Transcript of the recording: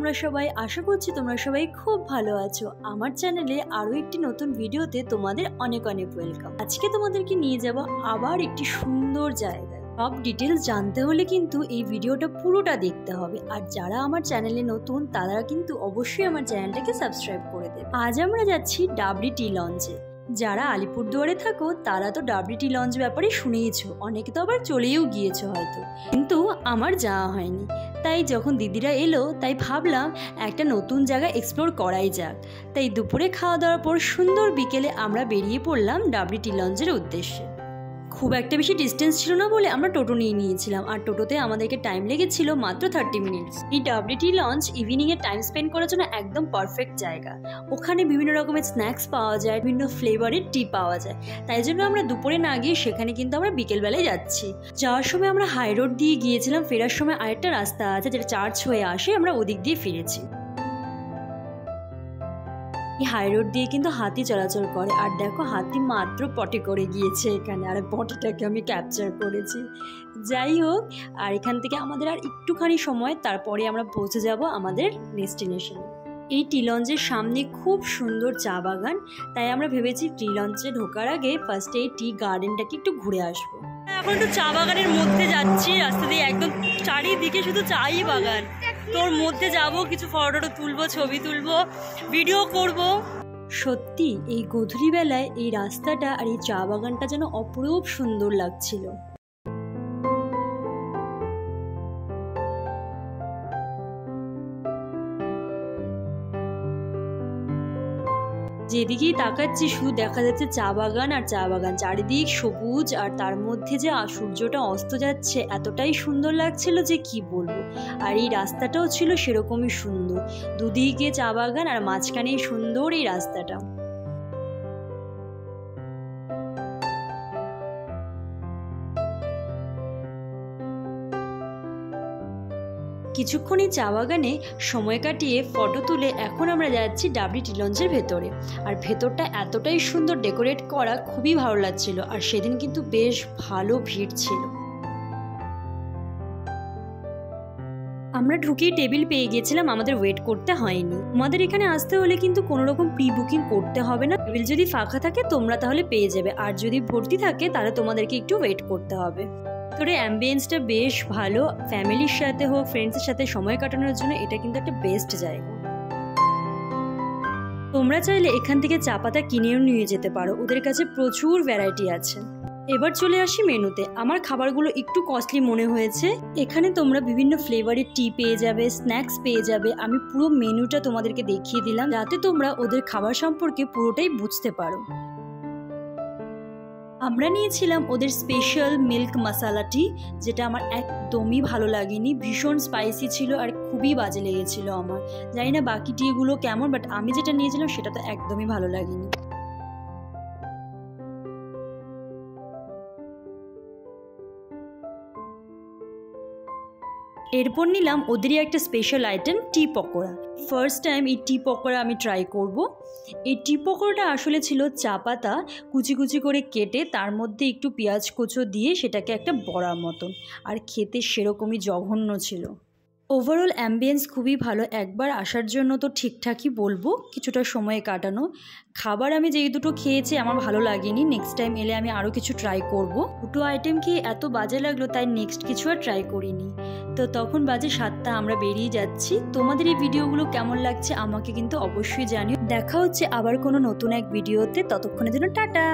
তোমরা সবাই? আশা করছি তোমরা সবাই খুব ভালো আছো। আমার চ্যানেলে আরও একটি নতুন ভিডিওতে তোমাদের অনেক অনেক ওয়েলকাম। আজকে তোমাদেরকে নিয়ে যাব আবার একটি সুন্দর জায়গায়। সব ডিটেলস জানতে হলে কিন্তু এই ভিডিওটা পুরোটা দেখতে হবে। আর যারা আমার চ্যানেলে নতুন তারা কিন্তু অবশ্যই আমার চ্যানেলটাকে সাবস্ক্রাইব করে দেবে। আজ আমরা যাচ্ছি ডাবরি টি লঞ্চে। যারা আলিপুরদুয়ারে থাকো তারা তো ডাবরি টি লঞ্চ ব্যাপারে শুনেইছো, অনেকে তো আবার চলেও গিয়েছো হয়তো, কিন্তু আমার যাওয়া হয়নি। তাই যখন দিদিরা এলো তাই ভাবলাম একটা নতুন জায়গা এক্সপ্লোর করাই যাক। তাই দুপুরে খাওয়া দাওয়ার পর সুন্দর বিকেলে আমরা বেরিয়ে পড়লাম ডাবরি টি লঞ্চের উদ্দেশ্যে। খুব একটা বেশি ডিস্টেন্স ছিল না বলে আমরা টোটো নিয়ে নিয়েছিলাম, আর টোটোতে আমাদেরকে টাইম লেগেছিল মাত্র 30 মিনিটস। এই ডাবরি টি লঞ্চ ইভিনিংয়ে টাইম স্পেন্ড করার জন্য একদম পারফেক্ট জায়গা। ওখানে বিভিন্ন রকমের স্ন্যাক্স পাওয়া যায়, বিভিন্ন ফ্লেভারের টি পাওয়া যায়। তাই জন্য আমরা দুপুরে না গিয়ে সেখানে কিন্তু আমরা বিকেলবেলায় যাচ্ছি। যাওয়ার সময় আমরা হাই রোড দিয়ে গিয়েছিলাম, ফেরার সময় আরেকটা রাস্তা আছে যেটা চার্চ হয়ে আসে, আমরা ওদিক দিয়ে ফিরেছি। এই হাই রোড দিয়ে কিন্তু হাতি চলাচল করে, আর দেখো হাতি মাত্র পটে করে গিয়েছে এখানে, আর পটেটাকে আমি ক্যাপচার করেছি। যাই হোক, আর এখান থেকে আমাদের আর একটুখানি সময়, তারপরে আমরা পৌঁছে যাব আমাদের ডেস্টিনেশনে। এই টি লঞ্চের সামনে খুব সুন্দর চা বাগান, তাই আমরা ভেবেছি টি লঞ্চে ঢোকার আগে ফার্স্টে এই টি গার্ডেনটাকে একটু ঘুরে আসবো। এখন একটু চা বাগানের মধ্যে যাচ্ছি, রাস্তা দিয়ে একদম চারিদিকে শুধু চাই বাগান। তোর মধ্যে যাব, কিছু ফটো তুলবো, ছবি তুলবো, ভিডিও করব। সত্যি এই গধূলি বেলায় এই রাস্তাটা আর এই চা বাগানটা যেন অপরূপ সুন্দর লাগছিল। যেদিকেই তাকাচ্ছি শুধু দেখা যাচ্ছে চা বাগান আর চা বাগান, চারিদিক সবুজ, আর তার মধ্যে যে সূর্যটা অস্ত যাচ্ছে এতটাই সুন্দর লাগছিল যে কি বলবো। আর এই রাস্তাটাও ছিল সেরকমই সুন্দর, দুদিকে চা বাগান আর মাঝখানে সুন্দর এই রাস্তাটা। কিছুক্ষণ এই চা বাগানে সময় কাটিয়ে ফটো তুলে এখন আমরা যাচ্ছি ডাবরি টি লঞ্চের ভেতরে। আর ভেতরটা এতটাই সুন্দর ডেকোরেট করা, খুবই ভালো লাগছিল। আর সেদিন কিন্তু বেশ ভালো ভিড় ছিল। আমরা ঢুকেই টেবিল পেয়ে গেছিলাম, আমাদের ওয়েট করতে হয়নি। আমাদের এখানে আসতে হলে কিন্তু কোনো রকম প্রি বুকিং করতে হবে না। টেবিল যদি ফাঁকা থাকে তোমরা তাহলে পেয়ে যাবে, আর যদি ভর্তি থাকে তাহলে তোমাদেরকে একটু ওয়েট করতে হবে। তোর অ্যাম্বিয়েন্সটা বেশ ভালো, ফ্যামিলির সাথে হোক ফ্রেন্ডসের সাথে সময় কাটানোর জন্য এটা কিন্তু একটা বেস্ট জায়গা। তোমরা চাইলে এখান থেকে চা পাতা কিনেও নিয়ে যেতে পারো, ওদের কাছে প্রচুর ভ্যারাইটি আছে। এবার চলে আসি মেনুতে। আমার খাবারগুলো একটু কস্টলি মনে হয়েছে। এখানে তোমরা বিভিন্ন ফ্লেভারের টি পেয়ে যাবে, স্ন্যাক্স পেয়ে যাবে। আমি পুরো মেনুটা তোমাদেরকে দেখিয়ে দিলাম যাতে তোমরা ওদের খাবার সম্পর্কে পুরোটাই বুঝতে পারো। আমরা নিয়েছিলাম ওদের স্পেশাল মিল্ক মশালা টি, যেটা আমার একদমই ভালো লাগেনি, ভীষণ স্পাইসি ছিল আর খুবই বাজে লেগেছিল আমার। জানি না বাকি টিগুলো কেমন, বাট আমি যেটা নিয়েছিলাম সেটা তো একদমই ভালো লাগেনি। এরপর নিলাম ওদেরই একটা স্পেশাল আইটেম টি পকোড়া। ফার্স্ট টাইম এই টি পকোড়া আমি ট্রাই করব। এই টি পকোড়াটা আসলে ছিল চা পাতা কুচি কুচি করে কেটে তার মধ্যে একটু পেঁয়াজ কুচো দিয়ে সেটাকে একটা বড়ার মতন, আর খেতে সেরকমই জঘন্য ছিল। ওভারঅল অ্যাম্বিয়েন্স খুবই ভালো, একবার আসার জন্য তো ঠিকঠাকই বলবো, কিছুটা সময় কাটানো। খাবার আমি যেই দুটো খেয়েছি আমার ভালো লাগেনি, নেক্সট টাইম এলে আমি আরও কিছু ট্রাই করব। দুটো আইটেম খেয়ে এত বাজে লাগলো তাই নেক্সট কিছু আর ট্রাই করিনি। তো তখন বাজে 7টা, আমরা বেরিয়ে যাচ্ছি। তোমাদের এই ভিডিওগুলো কেমন লাগছে আমাকে কিন্তু অবশ্যই জানিও। দেখা হচ্ছে আবার কোনো নতুন এক ভিডিওতে, ততক্ষণের জন্য টাটা।